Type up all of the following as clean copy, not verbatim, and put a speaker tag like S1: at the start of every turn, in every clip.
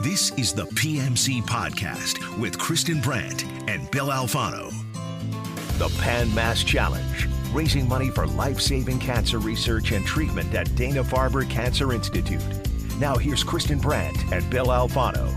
S1: This is the PMC Podcast with Kristin Brandt and Bill Alfano. The Pan Mass Challenge, raising money for life-saving cancer research and treatment at Dana-Farber Cancer Institute. Now here's Kristin Brandt and Bill Alfano.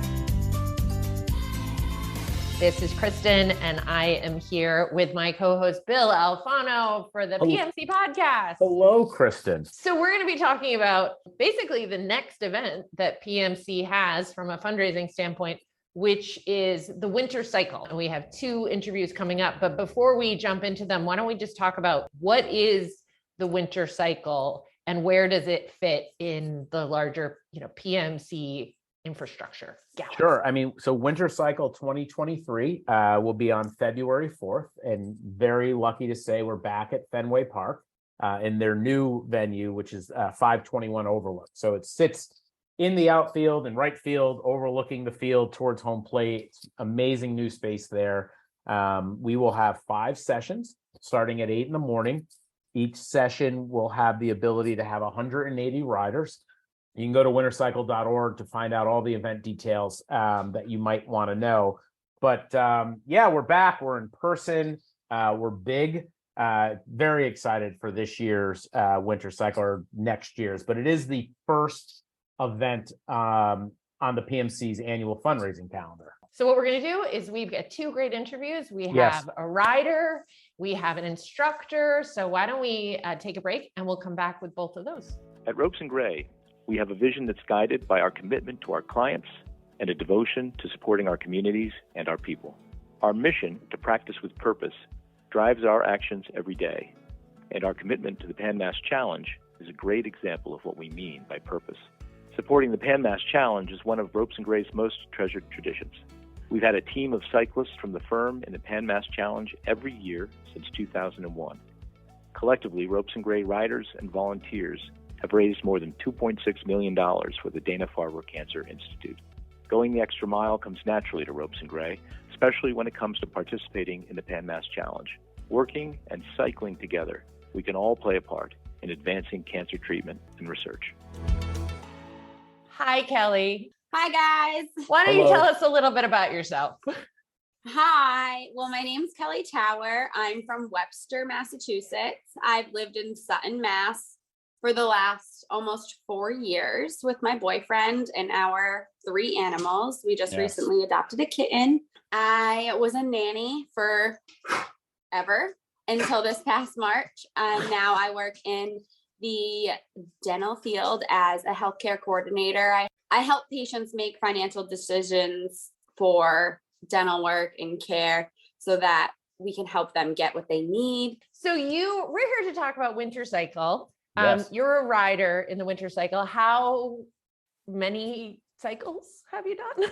S2: This is Kristin, and I am here with my co-host, Bill Alfano, for the PMC Podcast.
S3: Hello, Kristin.
S2: So we're going to be talking about basically the next event that PMC has from a fundraising standpoint, which is the Winter Cycle. And we have 2 interviews coming up. But before we jump into them, why don't we just talk about what is the Winter Cycle and where does it fit in the larger, PMC infrastructure?
S3: Sure. So Winter Cycle 2023 will be on February 4th, and very lucky to say we're back at Fenway Park in their new venue, which is 521 Overlook. So it sits in the outfield and right field, overlooking the field towards home plate. It's amazing new space there. We will have 5 sessions starting at 8 in the morning. Each session will have the ability to have 180 riders. You can go to wintercycle.org to find out all the event details that you might want to know. But we're back. We're in person. We're big. Very excited for this year's Winter Cycle, or next year's. But it is the first event on the PMC's annual fundraising calendar.
S2: So what we're going to do is we've got 2 great interviews. We have a rider, we have an instructor. So why don't we take a break and we'll come back with both of those.
S4: At Ropes and Gray, we have a vision that's guided by our commitment to our clients and a devotion to supporting our communities and our people. Our mission to practice with purpose drives our actions every day, and our commitment to the Pan Mass Challenge is a great example of what we mean by purpose. Supporting the Pan Mass Challenge is one of Ropes and Gray's most treasured traditions. We've had a team of cyclists from the firm in the Pan Mass Challenge every year since 2001. Collectively, Ropes and Gray riders and volunteers have raised more than $2.6 million for the Dana-Farber Cancer Institute. Going the extra mile comes naturally to Ropes and Gray, especially when it comes to participating in the Pan Mass Challenge. Working and cycling together, we can all play a part in advancing cancer treatment and research.
S2: Hi, Kelli.
S5: Hi, guys.
S2: Why don't you tell us a little bit about yourself?
S5: Hi. Well, my name's Kelli Tower. I'm from Webster, Massachusetts. I've lived in Sutton, Mass for the last almost 4 years with my boyfriend and our 3 animals. We just recently adopted a kitten. I was a nanny for ever until this past March. Now I work in the dental field as a healthcare coordinator. I help patients make financial decisions for dental work and care so that we can help them get what they need.
S2: So we're here to talk about Winter Cycle.
S3: Yes.
S2: You're a rider in the Winter Cycle. How many cycles have you done?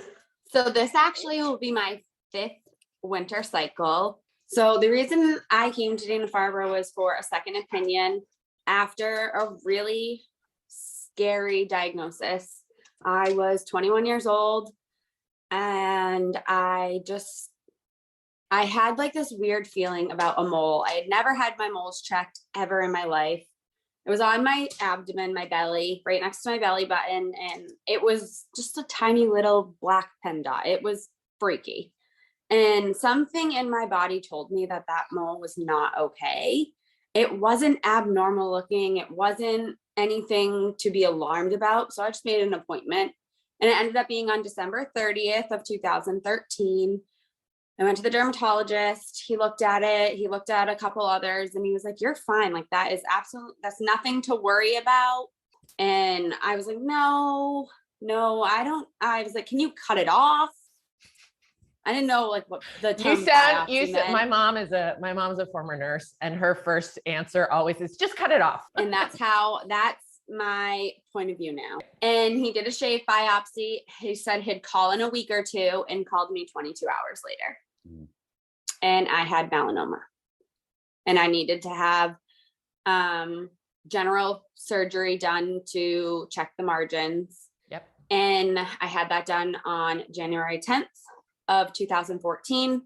S5: So this actually will be my 5th Winter Cycle. So the reason I came to Dana-Farber was for a second opinion after a really scary diagnosis. I was 21 years old and I had like this weird feeling about a mole. I had never had my moles checked ever in my life. It was on my abdomen, my belly, right next to my belly button. And it was just a tiny little black pen dot. It was freaky. And something in my body told me that mole was not okay. It wasn't abnormal looking. It wasn't anything to be alarmed about. So I just made an appointment, and it ended up being on December 30th of 2013. I went to the dermatologist. He looked at it. He looked at a couple others and he was like, "You're fine. Like that's nothing to worry about." And I was like, no, I don't. I was like, "Can you cut it off?" I didn't know like what the term meant.
S2: My mom's a former nurse, and her first answer always is just cut it off.
S5: And that's my point of view now. And he did a shave biopsy. He said he'd call in a week or 2 and called me 22 hours later. And I had melanoma and I needed to have general surgery done to check the margins.
S2: Yep.
S5: And I had that done on January 10th of 2014,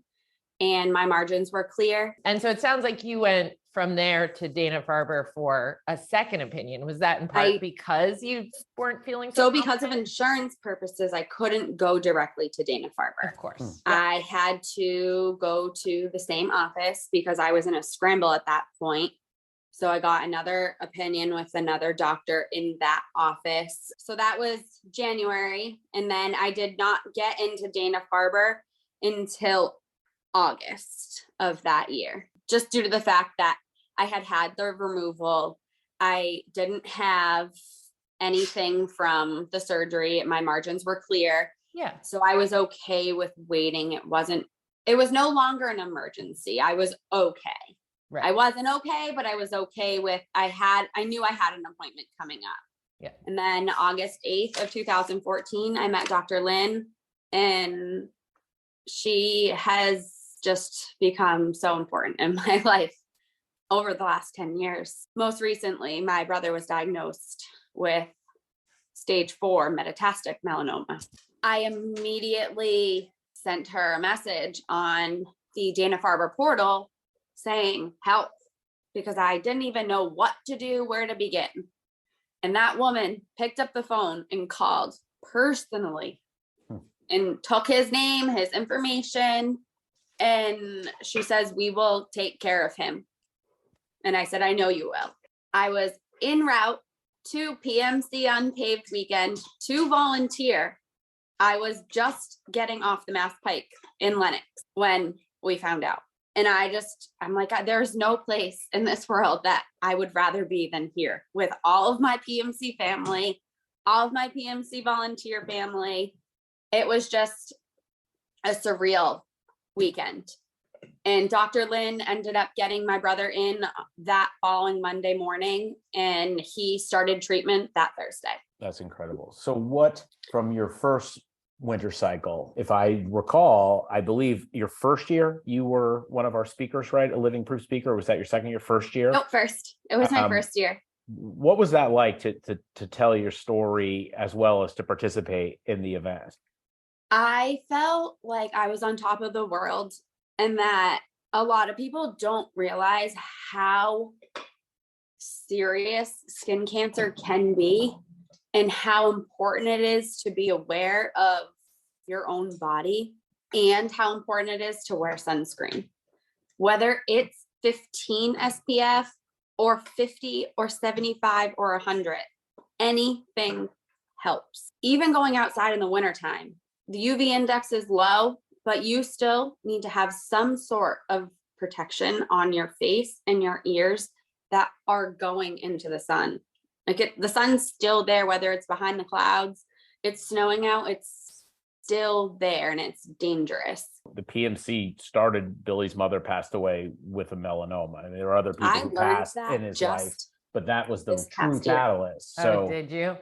S5: and my margins were clear.
S2: And so it sounds like you went from there to Dana-Farber for a second opinion? Was that in part because you weren't feeling
S5: so because of insurance purposes, I couldn't go directly to Dana-Farber.
S2: Of course.
S5: I had to go to the same office because I was in a scramble at that point. So I got another opinion with another doctor in that office. So that was January. And then I did not get into Dana-Farber until August of that year, just due to the fact that I had the removal. I didn't have anything from the surgery. My margins were clear.
S2: Yeah. So
S5: I was okay with waiting. It was no longer an emergency. I was okay. Right. I wasn't okay, but I was okay with, I knew I had an appointment coming up.
S2: Yeah.
S5: And then August 8th of 2014, I met Dr. Lynn, and she has just become so important in my life over the last 10 years. Most recently, my brother was diagnosed with stage 4 metastatic melanoma. I immediately sent her a message on the Dana-Farber portal saying help, because I didn't even know what to do, where to begin. And that woman picked up the phone and called personally and took his name, his information. And she says, we will take care of him. And I said, I know you will. I was en route to PMC Unpaved weekend to volunteer. I was just getting off the Mass Pike in Lenox when we found out. And I'm like, there's no place in this world that I would rather be than here with all of my PMC family, all of my PMC volunteer family. It was just a surreal weekend. And Dr. Lynn ended up getting my brother in that following Monday morning, and he started treatment that Thursday.
S3: That's incredible. So what, from your first winter cycle, if I recall, I believe your first year, you were one of our speakers, right? A living proof speaker. Or was that your second year, first year?
S5: Nope, first. It was my first year.
S3: What was that like to tell your story as well as to participate in the event?
S5: I felt like I was on top of the world, and that a lot of people don't realize how serious skin cancer can be and how important it is to be aware of your own body and how important it is to wear sunscreen. Whether it's 15 SPF or 50 or 75 or 100, anything helps. Even going outside in the wintertime, the UV index is low, but you still need to have some sort of protection on your face and your ears that are going into the sun. The sun's still there, whether it's behind the clouds, it's snowing out, it's still there, and it's dangerous.
S3: The PMC started, Billy's mother passed away with a melanoma. I mean, there are other people who passed in his life, but that was the true catalyst. So
S2: did you?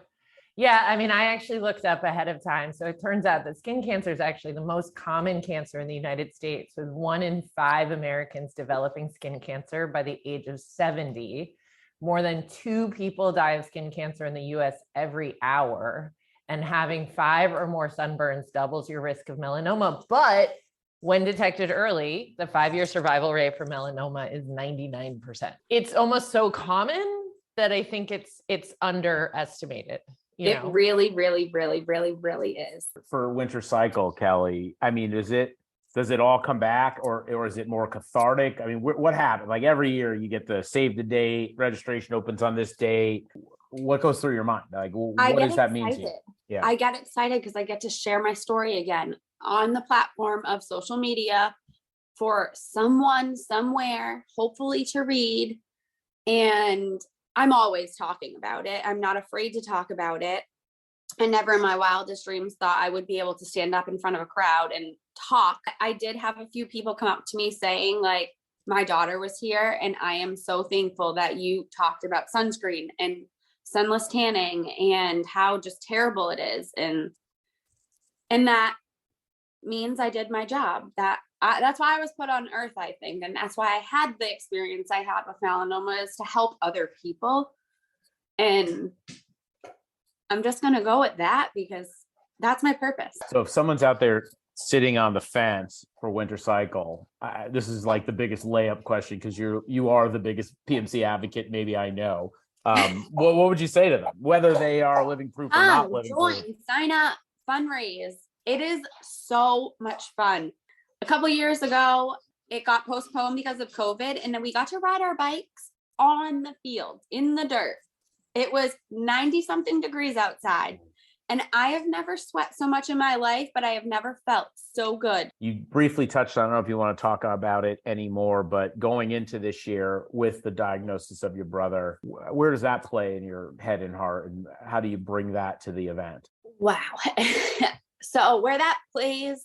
S2: Yeah, I mean, I actually looked up ahead of time. So it turns out that skin cancer is actually the most common cancer in the United States, with 1 in 5 Americans developing skin cancer by the age of 70. More than 2 people die of skin cancer in the US every hour, and having 5 or more sunburns doubles your risk of melanoma. But when detected early, the 5-year survival rate for melanoma is 99%. It's almost so common that I think it's underestimated.
S5: It really, really, really, really, really is.
S3: For winter cycle, Kelli, I mean, does it all come back, or is it more cathartic? I mean, what happened? Like every year you get the save the date, registration opens on this date. What goes through your mind? Like, what does that mean to you? Yeah.
S5: I get excited because I get to share my story again on the platform of social media for someone somewhere, hopefully to read. And I'm always talking about it. I'm not afraid to talk about it. I never in my wildest dreams thought I would be able to stand up in front of a crowd and talk. I did have a few people come up to me saying, like, my daughter was here, and I am so thankful that you talked about sunscreen and sunless tanning and how just terrible it is. And that means I did my job. That's why I was put on earth, I think. And that's why I had the experience I had with melanoma, is to help other people. And I'm just going to go with that because that's my purpose.
S3: So if someone's out there sitting on the fence for Winter Cycle, this is like the biggest layup question because you are the biggest PMC advocate maybe I know. What would you say to them, whether they are living proof or not living
S5: join,
S3: proof?
S5: sign up, fundraise. It is so much fun. A couple years ago, it got postponed because of COVID, and then we got to ride our bikes on the field in the dirt. It was 90 something degrees outside. And I have never sweat so much in my life, but I have never felt so good.
S3: You briefly touched on, I don't know if you want to talk about it anymore, but going into this year with the diagnosis of your brother, where does that play in your head and heart? And how do you bring that to the event?
S5: Wow. So where that plays,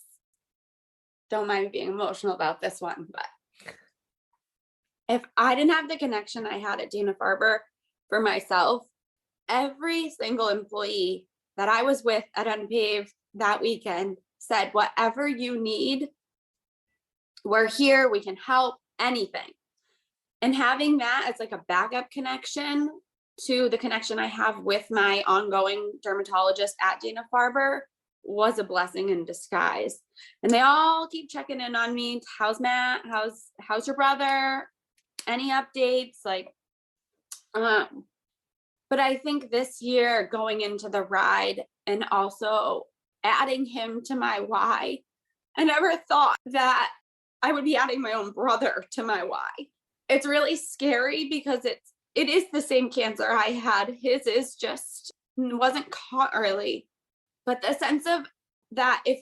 S5: don't mind me being emotional about this one, but if I didn't have the connection I had at Dana-Farber for myself, every single employee that I was with at Unpaved that weekend said, whatever you need, we're here, we can help, anything. And having that as like a backup connection to the connection I have with my ongoing dermatologist at Dana-Farber was a blessing in disguise. And they all keep checking in on me. How's Matt? How's your brother? Any updates? But I think this year going into the ride and also adding him to my why, I never thought that I would be adding my own brother to my why. It's really scary because it is the same cancer I had. His is just wasn't caught early. But the sense of that if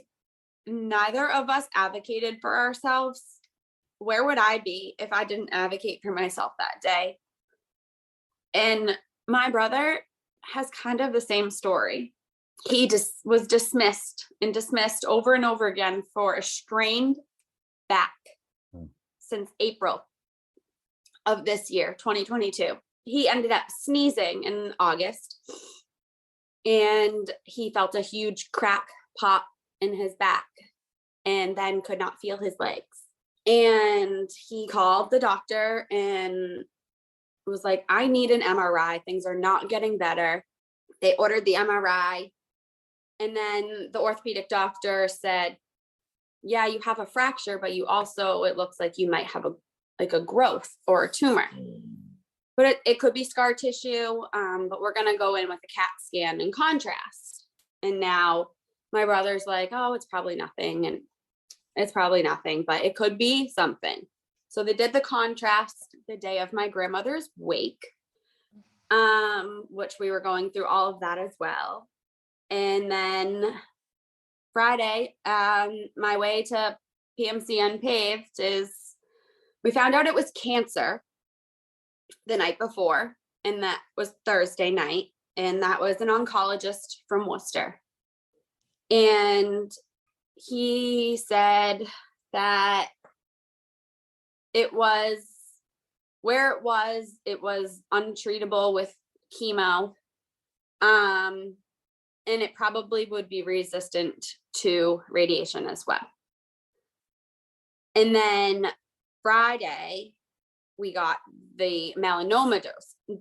S5: neither of us advocated for ourselves, where would I be if I didn't advocate for myself that day? And my brother has kind of the same story. He just was dismissed over and over again for a strained back since April of this year, 2022. He ended up sneezing in August and he felt a huge crack pop in his back and then could not feel his legs. And he called the doctor and was like, I need an MRI. Things are not getting better. They ordered the MRI. And then the orthopedic doctor said, yeah, you have a fracture, but you also, it looks like you might have a growth or a tumor. But it could be scar tissue, but we're going to go in with a CAT scan in contrast. And now my brother's like, oh, it's probably nothing. And it's probably nothing, but it could be something. So they did the contrast the day of my grandmother's wake, which we were going through all of that as well. And then Friday, my way to PMC Unpaved is we found out it was cancer the night before, and that was Thursday night. And that was an oncologist from Worcester. And he said that it was untreatable with chemo. And it probably would be resistant to radiation as well. And then Friday, we got the melanoma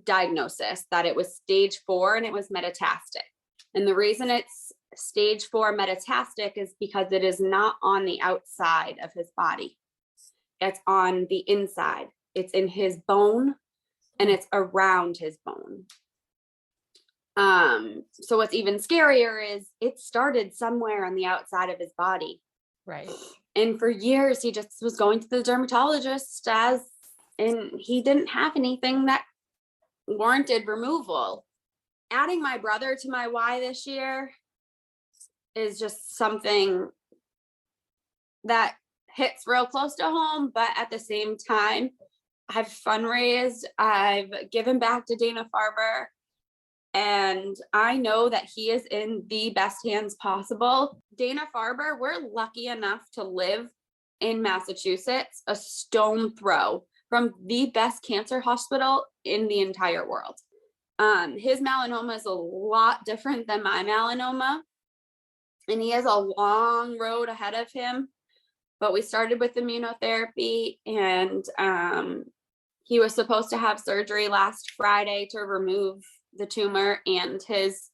S5: diagnosis that it was stage 4 and it was metastatic. And the reason it's stage 4 metastatic is because it is not on the outside of his body. It's on the inside. It's in his bone and it's around his bone. So what's even scarier is it started somewhere on the outside of his body.
S2: Right.
S5: And for years, he just was going to the dermatologist and he didn't have anything that warranted removal. Adding my brother to my why this year is just something that hits real close to home, but at the same time, I've fundraised, I've given back to Dana-Farber, and I know that he is in the best hands possible. Dana-Farber, we're lucky enough to live in Massachusetts, a stone throw from the best cancer hospital in the entire world. His melanoma is a lot different than my melanoma, and he has a long road ahead of him. But we started with immunotherapy, and he was supposed to have surgery last Friday to remove the tumor, and his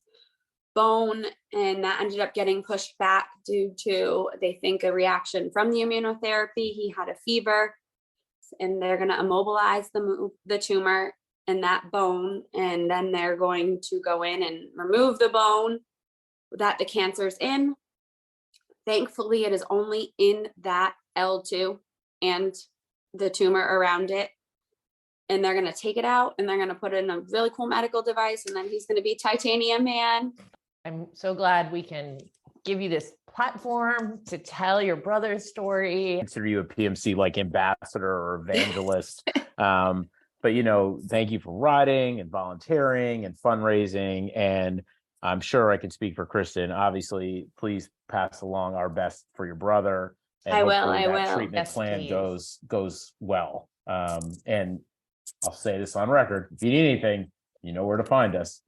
S5: bone, and that ended up getting pushed back due to, they think, a reaction from the immunotherapy. He had a fever, and they're going to immobilize the tumor in that bone, and then they're going to go in and remove the bone that the cancer's in. Thankfully, it is only in that L2 and the tumor around it. And they're going to take it out, and they're going to put in a really cool medical device, and then he's going to be Titanium Man.
S2: I'm so glad we can give you this platform to tell your brother's story.
S3: Consider you a PMC like ambassador or evangelist. But, you know, thank you for riding and volunteering and fundraising. And I'm sure I can speak for Kristin. Obviously, please pass along our best for your brother. And
S5: I will.
S3: Treatment
S2: Yes,
S3: plan
S2: please.
S3: goes well. And I'll say this on record: if you need anything, you know where to find us.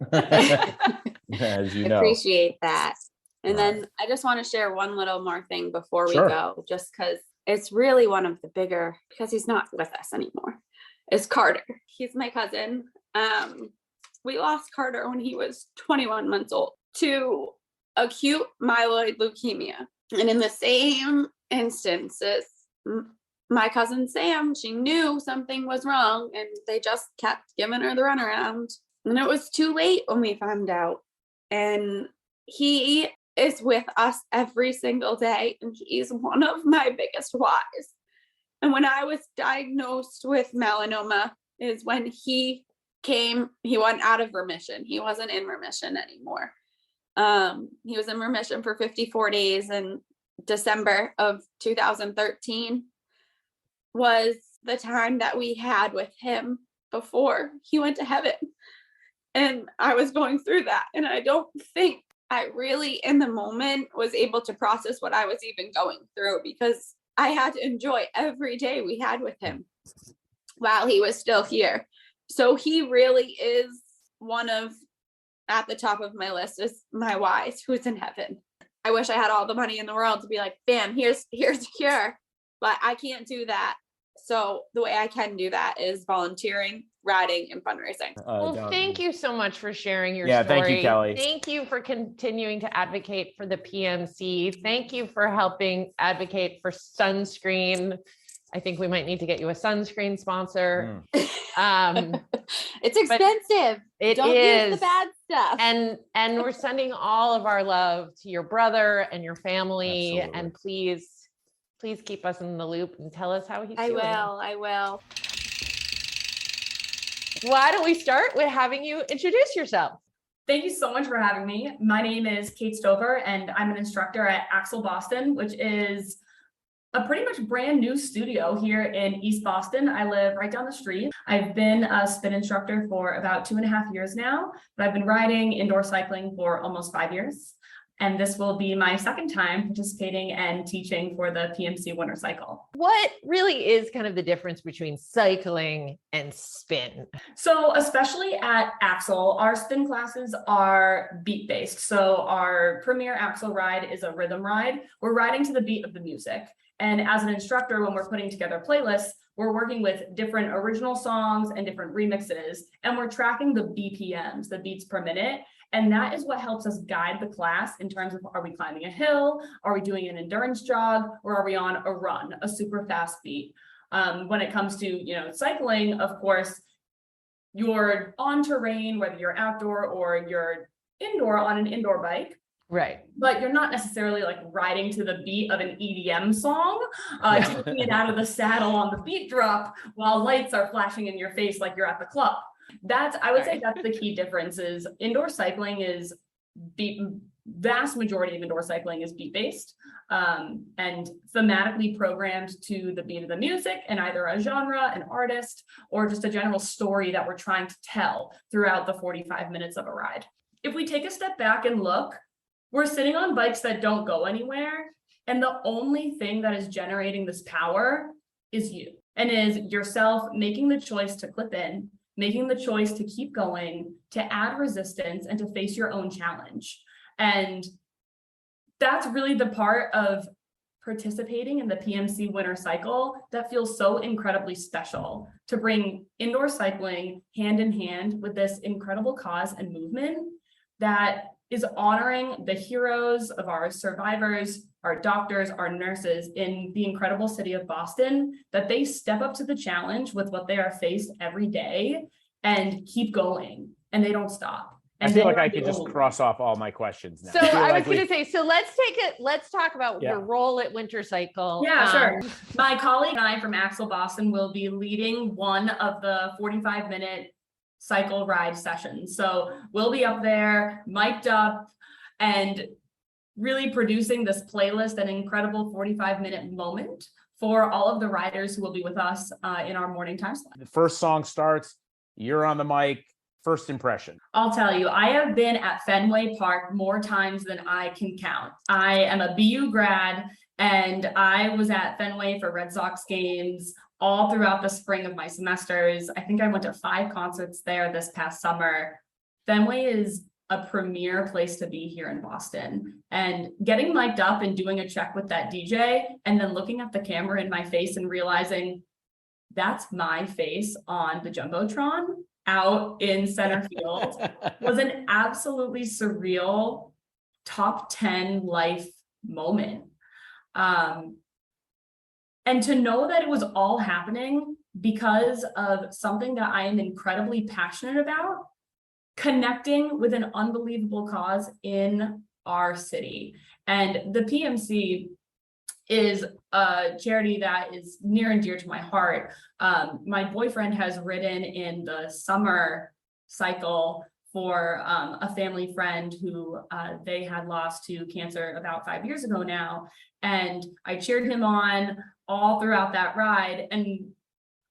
S3: As you know.
S5: Appreciate that. And
S3: Right.
S5: then I just want to share one little more thing before we
S3: Sure.
S5: go, just because it's really one of the bigger, because he's not with us anymore, is Carter. He's my cousin. We lost Carter when he was 21 months old to acute myeloid leukemia. And in the same instances, my cousin Sam, she knew something was wrong, and they just kept giving her the runaround. And it was too late when we found out. And he is with us every single day, and he's one of my biggest whys. And when I was diagnosed with melanoma is when he went out of remission. He wasn't in remission anymore. He was in remission for 54 days, and December of 2013 was the time that we had with him before he went to heaven. And I was going through that, and I don't think I really in the moment was able to process what I was even going through, because I had to enjoy every day we had with him while he was still here. So he really is one of, at the top of my list is my whys, who's in heaven. I wish I had all the money in the world to be like, bam, here's the cure, but I can't do that. So the way I can do that is volunteering, riding, and fundraising.
S2: Well, thank you so much for sharing your
S3: Yeah,
S2: story.
S3: thank you, Kelli.
S2: Thank you for continuing to advocate for the PMC. Thank you for helping advocate for sunscreen. I think we might need to get you a sunscreen sponsor.
S5: It's expensive.
S2: It
S5: Don't
S2: is.
S5: use the bad stuff.
S2: And we're sending all of our love to your brother and your family.
S3: Absolutely.
S2: And please keep us in the loop and tell us how he's
S5: I
S2: doing.
S5: will.
S2: Why don't we start with having you introduce yourself?
S6: Thank you so much for having me. My name is Kate Stover, and I'm an instructor at AXL Boston, which is a pretty much brand new studio here in East Boston. I live right down the street. I've been a spin instructor for about 2.5 years now, but I've been riding indoor cycling for almost 5 years. And this will be my second time participating and teaching for the PMC Winter Cycle.
S2: What really is kind of the difference between cycling and spin?
S6: So especially at AXL, our spin classes are beat-based. So our premier AXL ride is a rhythm ride. We're riding to the beat of the music. And as an instructor, when we're putting together playlists, we're working with different original songs and different remixes, and we're tracking the BPMs, the beats per minute. And that is what helps us guide the class in terms of, are we climbing a hill? Are we doing an endurance jog? Or are we on a run, a super fast beat? When it comes to, cycling, of course, you're on terrain, whether you're outdoor or you're indoor on an indoor bike.
S2: Right.
S6: But you're not necessarily like riding to the beat of an EDM song, taking it out of the saddle on the beat drop while lights are flashing in your face like you're at the club. I would say that's the key difference is indoor cycling is vast majority of indoor cycling is beat based and thematically programmed to the beat of the music and either a genre, an artist, or just a general story that we're trying to tell throughout the 45 minutes of a ride. If we take a step back and look, we're sitting on bikes that don't go anywhere. And the only thing that is generating this power is you, and is yourself making the choice to clip in, making the choice to keep going, to add resistance, and to face your own challenge. And that's really the part of participating in the PMC Winter Cycle that feels so incredibly special, to bring indoor cycling hand in hand with this incredible cause and movement that is honoring the heroes of our survivors, our doctors, our nurses in the incredible city of Boston, that they step up to the challenge with what they are faced every day and keep going, and they don't stop.
S3: I feel like I could just cross off all my questions now.
S2: So I was going to say, so let's talk about your role at Winter Cycle.
S6: Yeah, sure. My colleague and I from AXL Boston will be leading one of the 45-minute cycle ride sessions. So we'll be up there, mic'd up, and really producing this playlist, an incredible 45-minute moment for all of the riders who will be with us in our morning time slot.
S3: The first song starts, you're on the mic. First impression.
S6: I'll tell you, I have been at Fenway Park more times than I can count. I am a BU grad, and I was at Fenway for Red Sox games all throughout the spring of my semesters. I think I went to 5 concerts there this past summer. Fenway is a premier place to be here in Boston, and getting mic'd up and doing a check with that DJ and then looking at the camera in my face and realizing that's my face on the Jumbotron out in center field was an absolutely surreal top 10 life moment. And to know that it was all happening because of something that I am incredibly passionate about, connecting with an unbelievable cause in our city. And the PMC is a charity that is near and dear to my heart. My boyfriend has ridden in the summer cycle for a family friend who they had lost to cancer about 5 years ago now. And I cheered him on all throughout that ride. And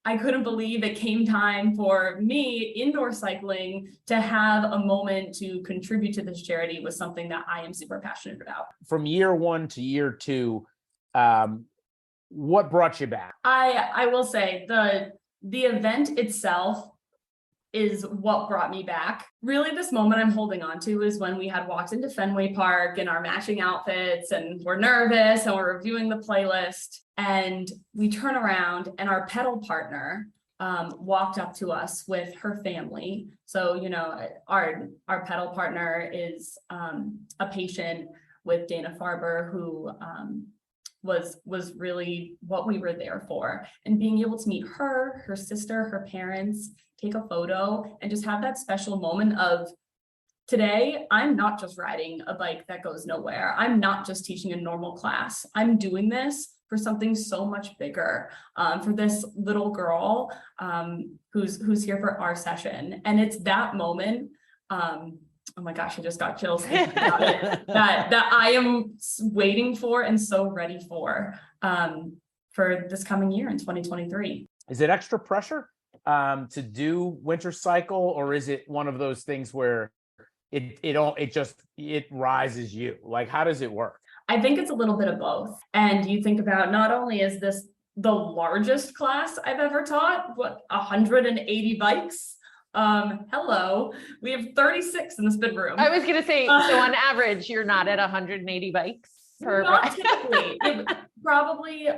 S6: I couldn't believe it came time for me, indoor cycling, to have a moment to contribute to this charity was something that I am super passionate about.
S3: From year 1 to year 2, what brought you back?
S6: I will say the event itself is what brought me back. Really, this moment I'm holding on to is when we had walked into Fenway Park in our matching outfits and we're nervous and we're reviewing the playlist, and we turn around and our pedal partner walked up to us with her family. So, you know, our pedal partner is a patient with Dana-Farber who was really what we were there for. And being able to meet her sister, her parents, take a photo, and just have that special moment of, today, I'm not just riding a bike that goes nowhere. I'm not just teaching a normal class. I'm doing this for something so much bigger, for this little girl who's here for our session. And it's that moment, oh my gosh, I just got chills thinking about it, that I am waiting for and so ready for this coming year in 2023.
S3: Is it extra pressure to do Winter Cycle, or is it one of those things where it rises you? Like, how does it work?
S6: I think it's a little bit of both. And you think about, not only is this the largest class I've ever taught, 180 bikes. Hello, we have 36 in the spin room.
S2: I was gonna say, so on average, you're not at 180 bikes per
S6: not typically. Probably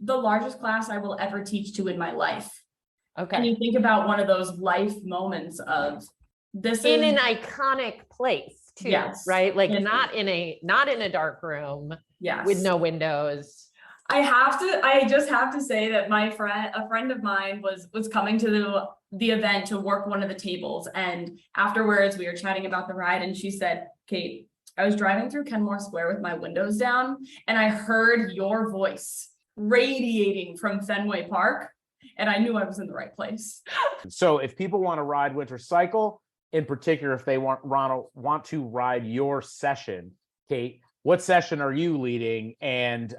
S6: the largest class I will ever teach to in my life.
S2: Okay.
S6: And you think about one of those life moments of this
S2: in an iconic place too,
S6: yes,
S2: right? Like not in a dark room,
S6: yes,
S2: with no windows.
S6: I just have to say that a friend of mine was coming to the event to work one of the tables, and afterwards we were chatting about the ride, and she said, "Kate, I was driving through Kenmore Square with my windows down, and I heard your voice radiating from Fenway Park, and I knew I was in the right place."
S3: So if people want to ride Winter Cycle, in particular, if they want to ride your session, Kate, what session are you leading, and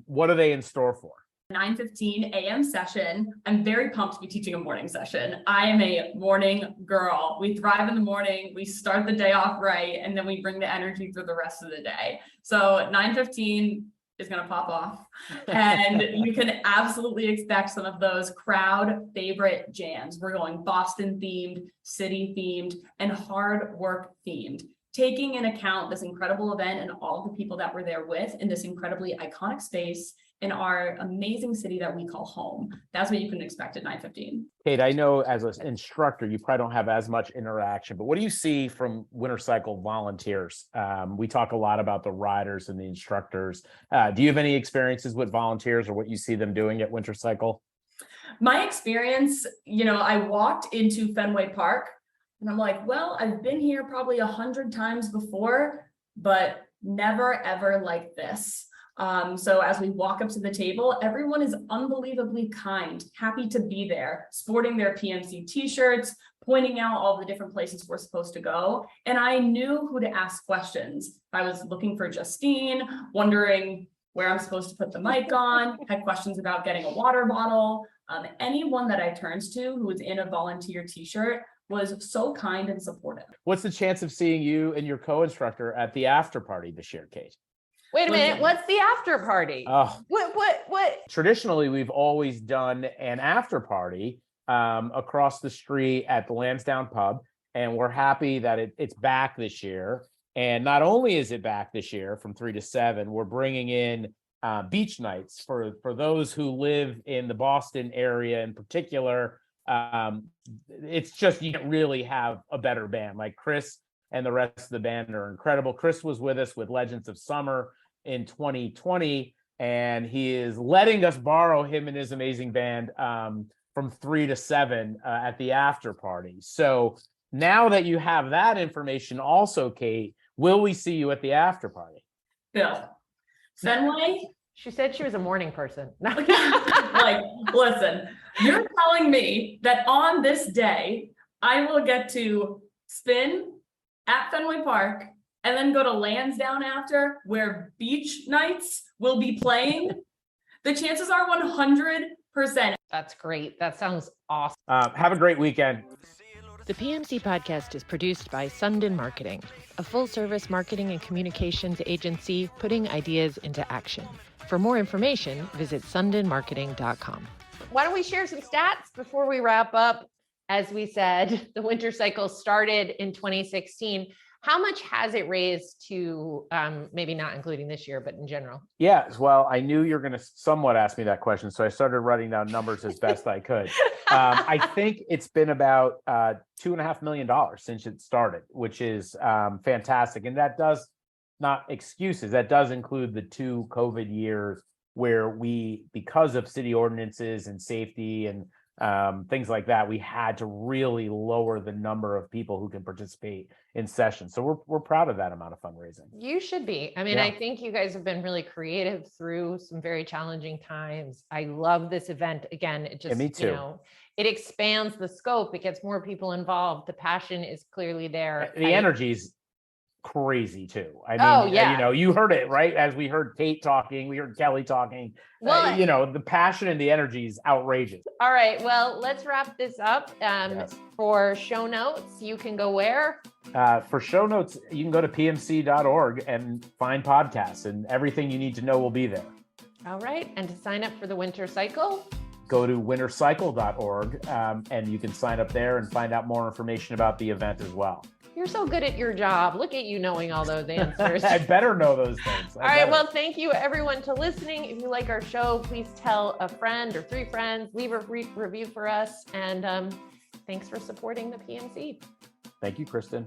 S3: what are they in store for?
S6: 9:15 a.m. session. I'm very pumped to be teaching a morning session. I am a morning girl. We thrive in the morning. We start the day off right, and then we bring the energy through the rest of the day. So 9:15 is going to pop off, and you can absolutely expect some of those crowd favorite jams. We're going Boston themed, city themed, and hard work themed, taking into account this incredible event and all the people that we're there with in this incredibly iconic space in our amazing city that we call home. That's what you can expect at 9:15.
S3: Kate, I know as an instructor, you probably don't have as much interaction, but what do you see from Winter Cycle volunteers? We talk a lot about the riders and the instructors. Do you have any experiences with volunteers or what you see them doing at Winter Cycle?
S6: My experience, I walked into Fenway Park and I'm like, well, I've been here probably 100 times before, but never ever like this. So as we walk up to the table, everyone is unbelievably kind, happy to be there, sporting their PMC t-shirts, pointing out all the different places we're supposed to go. And I knew who to ask questions. I was looking for Justine, wondering where I'm supposed to put the mic on, had questions about getting a water bottle. Anyone that I turned to who was in a volunteer t-shirt was so kind and supportive.
S3: What's the chance of seeing you and your co-instructor at the after party this year, Kate?
S2: Wait a minute, what's the after party?
S3: Oh,
S2: What?
S3: Traditionally, we've always done an after party across the street at the Lansdowne Pub, and we're happy that it's back this year. And not only is it back this year from 3 to 7, we're bringing in beach nights for those who live in the Boston area in particular. It's just, you can't really have a better band. Like Chris and the rest of the band are incredible. Chris was with us with Legends of Summer in 2020, and he is letting us borrow him and his amazing band from 3 to 7 at the after party. So now that you have that information also, Kate, will we see you at the after party?
S6: Bill, Fenway?
S2: She said she was a morning person.
S6: Like, listen, you're telling me that on this day, I will get to spin at Fenway Park and then go to Lansdowne after, where beach nights will be playing? The chances are 100%.
S2: That's great. That sounds awesome.
S3: Have a great weekend.
S2: The PMC Podcast is produced by Sundin Marketing, a full-service marketing and communications agency putting ideas into action. For more information, visit sundinmarketing.com. Why don't we share some stats before we wrap up? As we said, the Winter Cycle started in 2016. How much has it raised to, maybe not including this year, but in general?
S3: Yeah, well, I knew you're going to somewhat ask me that question, so I started writing down numbers as best I could. I think it's been about $2.5 million since it started, which is fantastic. And that does not excuses. That does include the 2 COVID years where we, because of city ordinances and safety and things like that, we had to really lower the number of people who can participate in sessions. So we're proud of that amount of fundraising.
S2: You should be. I mean,
S3: Yeah.
S2: I think you guys have been really creative through some very challenging times. I love this event. Again, it just,
S3: me too.
S2: It expands the scope. It gets more people involved. The passion is clearly there.
S3: The energy's crazy too. I mean, you heard it, right? As we heard Kate talking, we heard Kelli talking.
S2: Well,
S3: the passion and the energy is outrageous.
S2: All right. Well, let's wrap this up.
S3: Yes.
S2: For show notes, you can go where?
S3: For show notes, you can go to pmc.org and find podcasts, and everything you need to know will be there.
S2: All right. And to sign up for the Winter Cycle,
S3: go to wintercycle.org, and you can sign up there and find out more information about the event as well.
S2: you're so good at your job. Look at you knowing all those answers.
S3: I better know those things.
S2: All right. Well, thank you everyone to listening. If you like our show, please tell a friend or 3 friends, leave a review for us. And thanks for supporting the PMC.
S3: Thank you, Kristin.